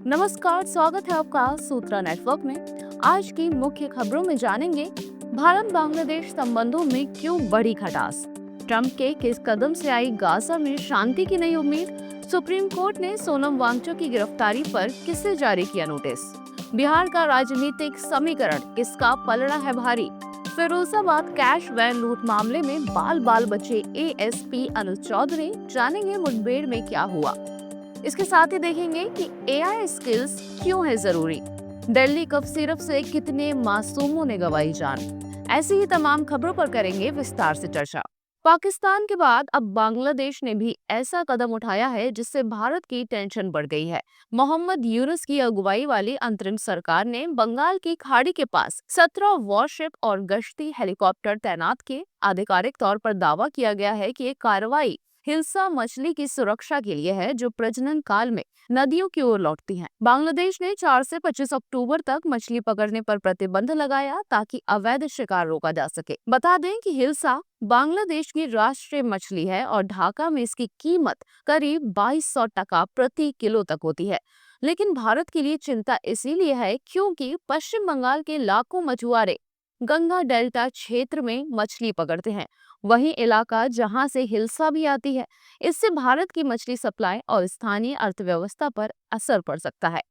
नमस्कार, स्वागत है आपका सूत्रा नेटवर्क में। आज की मुख्य खबरों में जानेंगे भारत बांग्लादेश संबंधों में क्यों बढ़ी खटास, ट्रंप के किस कदम से आई गाजा में शांति की नई उम्मीद, सुप्रीम कोर्ट ने सोनम वांगचुक की गिरफ्तारी पर किसे जारी किया नोटिस, बिहार का राजनीतिक समीकरण किसका पलड़ा है भारी, फिरोजाबाद कैश वैन लूट मामले में बाल बाल बचे एएसपी अनुज चौधरी, जानेंगे मुठभेड़ में क्या हुआ। इसके साथ ही देखेंगे कि एआई स्किल्स क्यों है जरूरी, दिल्ली कफ सिरप से कितने मासूमों ने गंवाई जान। ऐसी ही तमाम खबरों पर करेंगे विस्तार से चर्चा। पाकिस्तान के बाद अब बांग्लादेश ने भी ऐसा कदम उठाया है जिससे भारत की टेंशन बढ़ गई है। मोहम्मद यूनुस की अगुवाई वाली अंतरिम सरकार ने बंगाल की खाड़ी के पास 17 वॉरशिप और गश्ती हेलीकॉप्टर तैनात किए। आधिकारिक तौर पर दावा किया गया है कि ये कार्रवाई हिल्सा मछली की सुरक्षा के लिए है जो प्रजनन काल में नदियों की ओर लौटती हैं। बांग्लादेश ने 4 से 25 अक्टूबर तक मछली पकड़ने पर प्रतिबंध लगाया ताकि अवैध शिकार रोका जा सके। बता दें कि हिल्सा बांग्लादेश की राष्ट्रीय मछली है और ढाका में इसकी कीमत करीब 2200 टका प्रति किलो तक होती है। लेकिन भारत के लिए चिंता इसीलिए है क्योंकि पश्चिम बंगाल के लाखों मछुआरे गंगा डेल्टा क्षेत्र में मछली पकड़ते हैं, वही इलाका जहां से हिल्सा भी आती है। इससे भारत की मछली सप्लाई और स्थानीय अर्थव्यवस्था पर असर पड़ सकता है।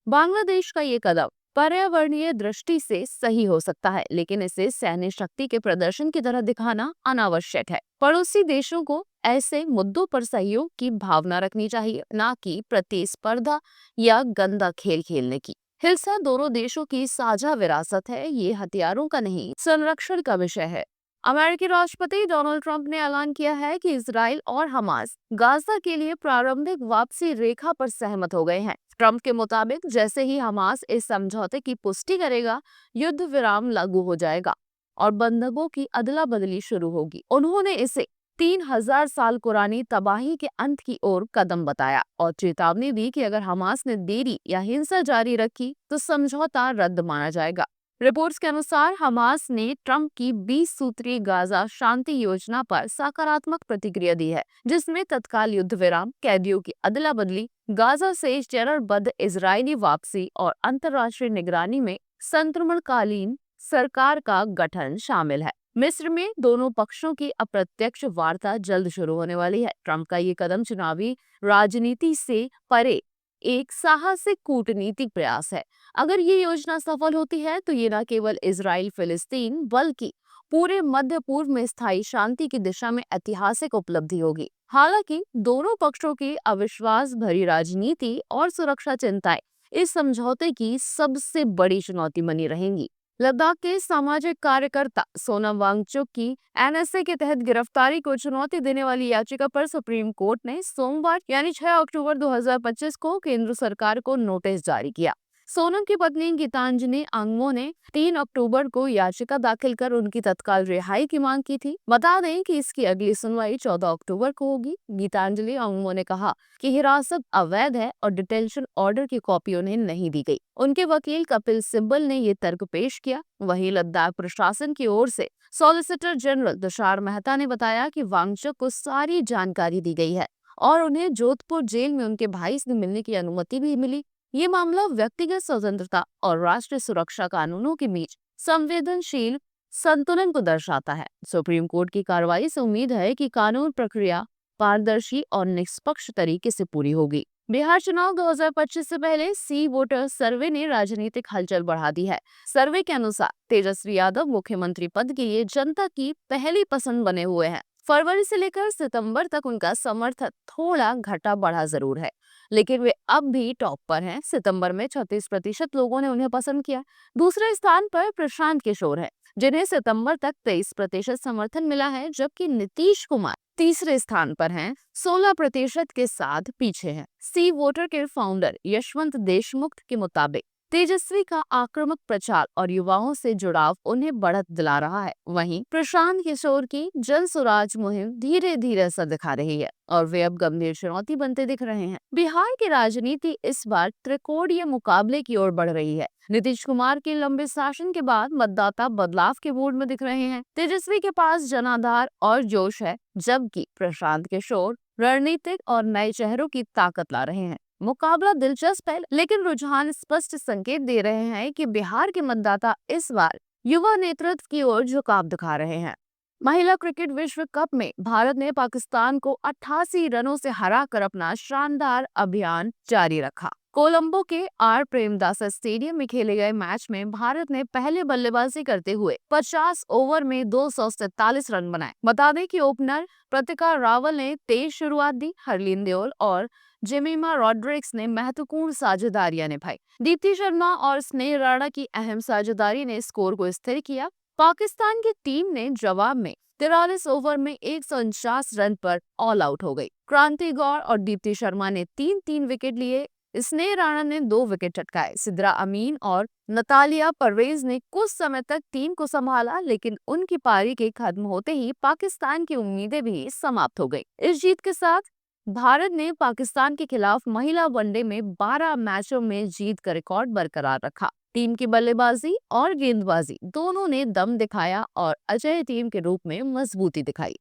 बांग्लादेश का ये कदम पर्यावरणीय दृष्टि से सही हो सकता है, लेकिन इसे सैन्य शक्ति के प्रदर्शन की तरह दिखाना अनावश्यक है। पड़ोसी देशों को ऐसे मुद्दों पर सहयोग की भावना रखनी चाहिए, न कि प्रतिस्पर्धा या गंदा खेल खेलने की। हिल्सा दोनों देशों की साझा विरासत है, ये हथियारों का नहीं, संरक्षण का विषय है। अमेरिकी राष्ट्रपति डोनाल्ड ट्रंप ने ऐलान किया है कि इजराइल और हमास गाजा के लिए प्रारंभिक वापसी रेखा पर सहमत हो गए हैं। ट्रंप के मुताबिक जैसे ही हमास इस समझौते की पुष्टि करेगा, युद्ध विराम लागू हो जाएगा और बंधकों की अदला बदली शुरू होगी। उन्होंने इसे 3000 साल पुरानी तबाही के अंत की ओर कदम बताया और चेतावनी दी कि अगर हमास ने देरी या हिंसा जारी रखी तो समझौता रद्द माना जाएगा। रिपोर्ट्स के अनुसार हमास ने ट्रंप की 20 सूत्रीय गाजा शांति योजना पर सकारात्मक प्रतिक्रिया दी है, जिसमें तत्काल युद्ध विराम, कैदियों की अदला बदली, गाजा से चरणबद्ध इजरायली वापसी और अंतर्राष्ट्रीय निगरानी में संक्रमणकालीन सरकार का गठन शामिल है। मिस्र में दोनों पक्षों की अप्रत्यक्ष वार्ता जल्द शुरू होने वाली है। ट्रंप का ये कदम चुनावी राजनीति से परे एक साहसिक कूटनीतिक प्रयास है। अगर ये योजना सफल होती है तो ये न केवल इजराइल फिलिस्तीन बल्कि पूरे मध्य पूर्व में स्थायी शांति की दिशा में ऐतिहासिक उपलब्धि होगी। हालांकि दोनों पक्षों की अविश्वास भरी राजनीति और सुरक्षा चिंताएं इस समझौते की सबसे बड़ी चुनौती बनी रहेंगी। लद्दाख के सामाजिक कार्यकर्ता सोनम वांगचुक की एनएसए के तहत गिरफ्तारी को चुनौती देने वाली याचिका पर सुप्रीम कोर्ट ने सोमवार यानी 6 अक्टूबर 2025 को केंद्र सरकार को नोटिस जारी किया। सोनम की पत्नी गीतांजलि अंगमो ने 3 अक्टूबर को याचिका दाखिल कर उनकी तत्काल रिहाई की मांग की थी। बता दें कि इसकी अगली सुनवाई 14 अक्टूबर को होगी। गीतांजलि अंगमो ने कहा कि हिरासत अवैध है और डिटेंशन ऑर्डर की कॉपी उन्हें नहीं दी गई। उनके वकील कपिल सिब्बल ने ये तर्क पेश किया। वहीं लद्दाख प्रशासन की ओर से सॉलिसिटर जनरल तुषार मेहता ने बताया कि वांगचुक को सारी जानकारी दी गई है और उन्हें जोधपुर जेल में उनके भाई से मिलने की अनुमति भी मिली। ये मामला व्यक्तिगत स्वतंत्रता और राष्ट्रीय सुरक्षा कानूनों के बीच संवेदनशील संतुलन को दर्शाता है। सुप्रीम कोर्ट की कार्रवाई से उम्मीद है कि कानून प्रक्रिया पारदर्शी और निष्पक्ष तरीके से पूरी होगी। बिहार चुनाव 2025 से पहले सी वोटर सर्वे ने राजनीतिक हलचल बढ़ा दी है। सर्वे के अनुसार तेजस्वी यादव मुख्यमंत्री पद के लिए जनता की पहली पसंद बने हुए हैं। फरवरी से लेकर सितंबर तक उनका समर्थन थोड़ा घटा बढ़ा जरूर है, लेकिन वे अब भी टॉप पर हैं। सितंबर में 36% लोगों ने उन्हें पसंद किया। दूसरे स्थान पर प्रशांत किशोर है, जिन्हें सितंबर तक 23% समर्थन मिला है, जबकि नीतीश कुमार तीसरे स्थान पर हैं, 16% के साथ पीछे हैं। सी वोटर के फाउंडर यशवंत देशमुख के मुताबिक तेजस्वी का आक्रामक प्रचार और युवाओं से जुड़ाव उन्हें बढ़त दिला रहा है। वहीं प्रशांत किशोर की जन स्वराज मुहिम धीरे धीरे असर दिखा रही है और वे अब गंभीर चुनौती बनते दिख रहे हैं। बिहार की राजनीति इस बार त्रिकोणीय मुकाबले की ओर बढ़ रही है। नीतीश कुमार के लंबे शासन के बाद मतदाता बदलाव के मूड में दिख रहे हैं। तेजस्वी के पास जनाधार और जोश है, जबकि प्रशांत किशोर रणनीतिक और नए चेहरों की ताकत ला रहे हैं। मुकाबला दिलचस्प है, लेकिन रुझान स्पष्ट संकेत दे रहे हैं कि बिहार के मतदाता इस बार युवा नेतृत्व की ओर झुकाव दिखा रहे हैं। महिला क्रिकेट विश्व कप में भारत ने पाकिस्तान को 88 रनों से हराकर अपना शानदार अभियान जारी रखा। कोलंबो के आर प्रेमदासा स्टेडियम में खेले गए मैच में भारत ने पहले बल्लेबाजी करते हुए 50 ओवर में 247 रन बनाए। बता दें कि ओपनर प्रतिका रावल ने तेज शुरुआत दी। हरलीन देओल और जेमिमा रॉड्रिक्स ने महत्वपूर्ण साझेदारियां निभाई। दीप्ति शर्मा और स्नेह राणा की अहम साझेदारी ने स्कोर को स्थिर किया। पाकिस्तान की टीम ने जवाब में 43 ओवर में 149 रन पर ऑल आउट हो गई। क्रांति गौर और दीप्ति शर्मा ने 3-3 विकेट लिए। स्नेह राणा ने 2 विकेट चटकाए। सिद्रा अमीन और नतालिया परवेज ने कुछ समय तक टीम को संभाला, लेकिन उनकी पारी के खत्म होते ही पाकिस्तान की उम्मीदें भी समाप्त हो गई। इस जीत के साथ भारत ने पाकिस्तान के खिलाफ महिला वनडे में 12 मैचों में जीत का रिकॉर्ड बरकरार रखा। टीम की बल्लेबाजी और गेंदबाजी दोनों ने दम दिखाया और अजय टीम के रूप में मजबूती दिखाई।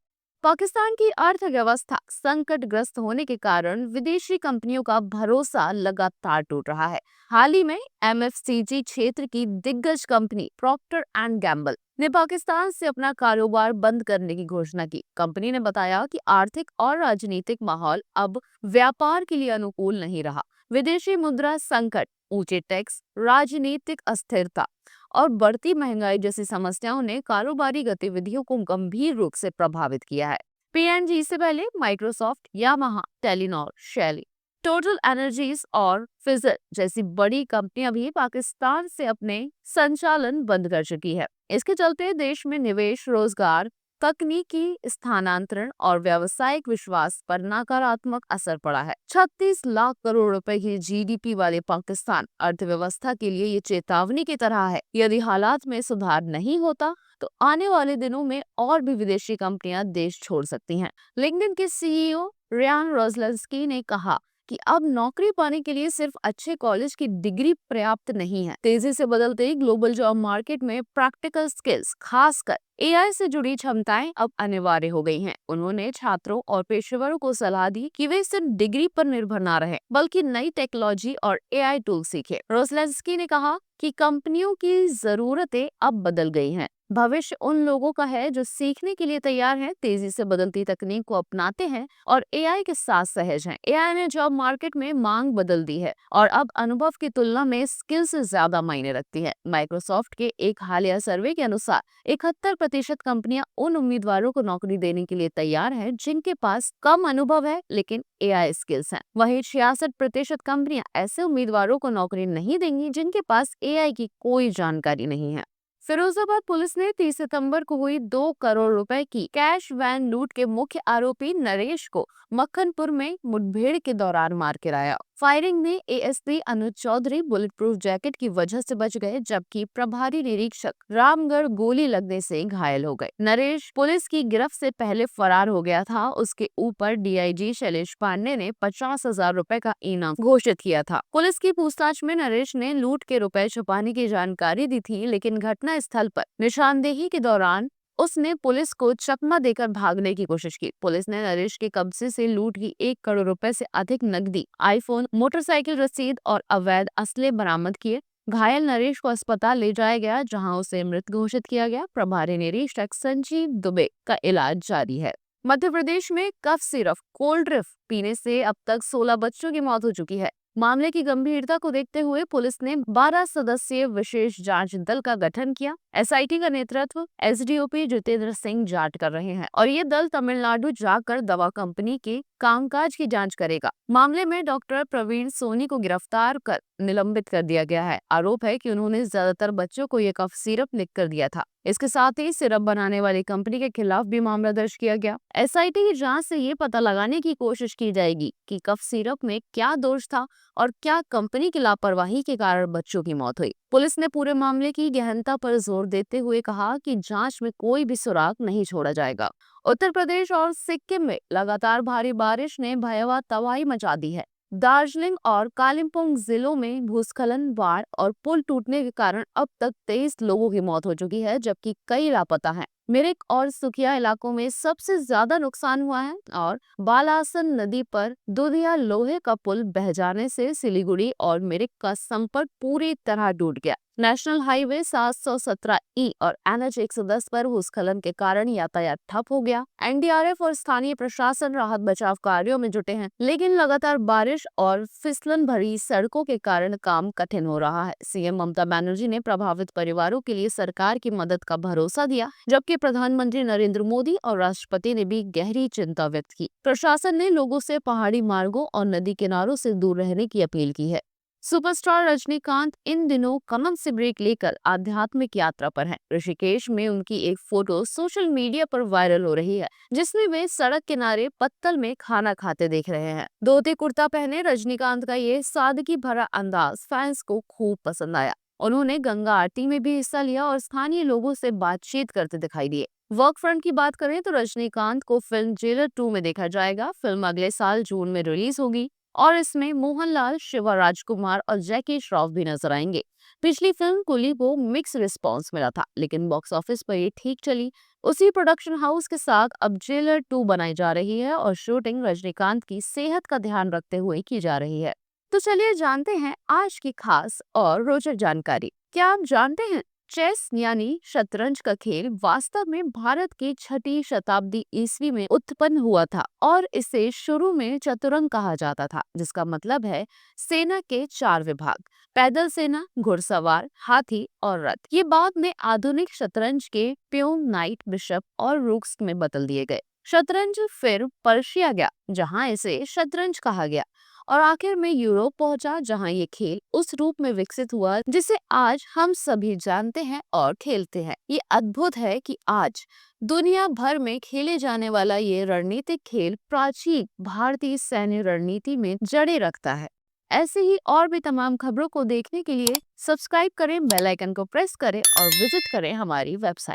पाकिस्तान की अर्थव्यवस्था संकटग्रस्त होने के कारण विदेशी कंपनियों का भरोसा लगातार टूट रहा है। हाल ही में एमएफसीजी क्षेत्र की दिग्गज कंपनी प्रॉक्टर एंड गैम्बल ने पाकिस्तान से अपना कारोबार बंद करने की घोषणा की। कंपनी ने बताया कि आर्थिक और राजनीतिक माहौल अब व्यापार के लिए अनुकूल नहीं रहा। विदेशी मुद्रा संकट, ऊंचे टैक्स, राजनीतिक अस्थिरता और बढ़ती महंगाई जैसी समस्याओं ने कारोबारी गतिविधियों को गंभीर रूप से प्रभावित किया है। पीएनजी से पहले माइक्रोसॉफ्ट, यामाहा, टेलीनॉर, शेली, टोटल एनर्जीज और फिजर जैसी बड़ी कंपनियां भी पाकिस्तान से अपने संचालन बंद कर चुकी है। इसके चलते देश में निवेश, रोजगार, तकनीकी स्थानांतरण और व्यावसायिक विश्वास पर नकारात्मक असर पड़ा है। 36 लाख करोड़ रुपए की जीडीपी वाले पाकिस्तान अर्थव्यवस्था के लिए ये चेतावनी की तरह है। यदि हालात में सुधार नहीं होता तो आने वाले दिनों में और भी विदेशी कंपनियां देश छोड़ सकती हैं। लिंक्डइन के सीईओ रियान रोजलेंस्की ने कहा कि अब नौकरी पाने के लिए सिर्फ अच्छे कॉलेज की डिग्री पर्याप्त नहीं है। तेजी से बदलते ग्लोबल जॉब मार्केट में प्रैक्टिकल स्किल्स, खासकर एआई से जुड़ी क्षमताएं अब अनिवार्य हो गई हैं। उन्होंने छात्रों और पेशेवरों को सलाह दी कि वे सिर्फ डिग्री पर निर्भर न रहें, बल्कि नई टेक्नोलॉजी और एआई टूल सीखें। रोजलेंस्की ने कहा कि कंपनियों की जरूरतें अब बदल गई हैं। भविष्य उन लोगों का है जो सीखने के लिए तैयार हैं, तेजी से बदलती तकनीक को अपनाते हैं और एआई के साथ सहज हैं। एआई ने जॉब मार्केट में मांग बदल दी है और अब अनुभव की तुलना में स्किल से ज्यादा मायने रखती है। माइक्रोसॉफ्ट के एक हालिया सर्वे के अनुसार 71% कंपनियां उन उम्मीदवारों को नौकरी देने के लिए तैयार हैं जिनके पास कम अनुभव है लेकिन एआई स्किल्स हैं। वहीं 66% कंपनियां ऐसे उम्मीदवारों को नौकरी नहीं देंगी जिनके पास एआई की कोई जानकारी नहीं है। फिरोजाबाद पुलिस ने 30 सितंबर को हुई 2 करोड़ रुपए की कैश वैन लूट के मुख्य आरोपी नरेश को मक्खनपुर में मुठभेड़ के दौरान मार गिराया। फायरिंग में एएसपी अनुज चौधरी बुलेट प्रूफ जैकेट की वजह से बच गए, जबकि प्रभारी निरीक्षक रामगढ़ गोली लगने से घायल हो गए। नरेश पुलिस की गिरफ्त से पहले फरार हो गया था। उसके ऊपर डीआईजी शैलेश पांडे ने 50,000 रुपए का इनाम घोषित किया था। पुलिस की पूछताछ में नरेश ने लूट के रुपए छुपाने की जानकारी दी थी, लेकिन घटना स्थल पर निशानदेही के दौरान उसने पुलिस को चकमा देकर भागने की कोशिश की। पुलिस ने नरेश के कब्जे से लूट की 1 करोड़ रुपए से अधिक नकदी, आईफोन, मोटरसाइकिल रसीद और अवैध असले बरामद किए। घायल नरेश को अस्पताल ले जाया गया, जहां उसे मृत घोषित किया गया। प्रभारी निरीक्षक संजीव दुबे का इलाज जारी है। मध्य प्रदेश में कफ सिरप, कोल्ड ड्रिंक पीने से अब तक 16 बच्चों की मौत हो चुकी है। मामले की गंभीरता को देखते हुए पुलिस ने 12 सदस्यीय विशेष जांच दल का गठन किया। एसआईटी का नेतृत्व एसडीओपी जितेंद्र सिंह जाट कर रहे हैं और ये दल तमिलनाडु जाकर दवा कंपनी के कामकाज की जांच करेगा। मामले में डॉक्टर प्रवीण सोनी को गिरफ्तार कर निलंबित कर दिया गया है। आरोप है कि उन्होंने ज्यादातर बच्चों को ये कफ सिरप लिख कर दिया था। इसके साथ ही सिरप बनाने वाली कंपनी के खिलाफ भी मामला दर्ज किया गया। एसआईटी की जांच से ये पता लगाने की कोशिश की जाएगी कि कफ सिरप में क्या दोष था और क्या कंपनी की लापरवाही के कारण बच्चों की मौत हुई। पुलिस ने पूरे मामले की गहनता पर जोर देते हुए कहा कि जांच में कोई भी सुराग नहीं छोड़ा जाएगा। उत्तर प्रदेश और सिक्किम में लगातार भारी बारिश ने भयावह तबाही मचा दी है। दार्जिलिंग और कालिम्पोंग जिलों में भूस्खलन, बाढ़ और पुल टूटने के कारण अब तक 23 लोगों की मौत हो चुकी है, जबकि कई लापता हैं। मिरिक और सुकिया इलाकों में सबसे ज्यादा नुकसान हुआ है और बालासन नदी पर दुधिया लोहे का पुल बह जाने से सिलीगुड़ी और मिरिक का संपर्क पूरी तरह टूट गया। नेशनल हाईवे 717 ई और NH 110 पर भूस्खलन के कारण यातायात ठप हो गया। एनडीआरएफ और स्थानीय प्रशासन राहत बचाव कार्यों में जुटे हैं, लेकिन लगातार बारिश और फिसलन भरी सड़कों के कारण काम कठिन हो रहा है। सीएम ममता बनर्जी ने प्रभावित परिवारों के लिए सरकार की मदद का भरोसा दिया, जबकि प्रधानमंत्री नरेंद्र मोदी और राष्ट्रपति ने भी गहरी चिंता व्यक्त की। प्रशासन ने लोगों से पहाड़ी मार्गों और नदी किनारों से दूर रहने की अपील की है। सुपरस्टार रजनीकांत इन दिनों कमर से ब्रेक लेकर आध्यात्मिक यात्रा पर हैं। ऋषिकेश में उनकी एक फोटो सोशल मीडिया पर वायरल हो रही है, जिसमें वे सड़क किनारे पत्तल में खाना खाते दिख रहे हैं। धोती कुर्ता पहने रजनीकांत का ये सादगी भरा अंदाज फैंस को खूब पसंद आया। उन्होंने गंगा आरती में भी हिस्सा लिया और स्थानीय लोगों से बातचीत करते दिखाई दिए। वर्क फ्रंट की बात करें तो रजनीकांत को फिल्म जेलर 2 में देखा जाएगा। फिल्म अगले साल जून में रिलीज होगी और इसमें मोहनलाल, शिवा राजकुमार और जैकी श्रॉफ भी नजर आएंगे। पिछली फिल्म कुली को मिक्स रिस्पांस मिला था, लेकिन बॉक्स ऑफिस पर ये ठीक चली। उसी प्रोडक्शन हाउस के साथ अब जेलर 2 बनाई जा रही है और शूटिंग रजनीकांत की सेहत का ध्यान रखते हुए की जा रही है। तो चलिए जानते हैं आज की खास और रोचक जानकारी। क्या आप जानते हैं चेस यानी शतरंज का खेल वास्तव में भारत की 6ठी शताब्दी ईस्वी में उत्पन्न हुआ था और इसे शुरू में चतुरंग कहा जाता था, जिसका मतलब है सेना के 4 विभाग: पैदल सेना, घुड़सवार, हाथी और रथ। ये बाद में आधुनिक शतरंज के पियोन, नाइट, बिशप और रूक्स में बदल दिए गए। शतरंज फिर पर्शिया गया, जहां इसे शतरंज कहा गया, और आखिर में यूरोप पहुंचा, जहां ये खेल उस रूप में विकसित हुआ जिसे आज हम सभी जानते हैं और खेलते हैं। ये अद्भुत है कि आज दुनिया भर में खेले जाने वाला ये रणनीतिक खेल प्राचीन भारतीय सैन्य रणनीति में जड़ें रखता है। ऐसे ही और भी तमाम खबरों को देखने के लिए सब्सक्राइब करें, बेल आइकन को प्रेस करें और विजिट करें हमारी वेबसाइट।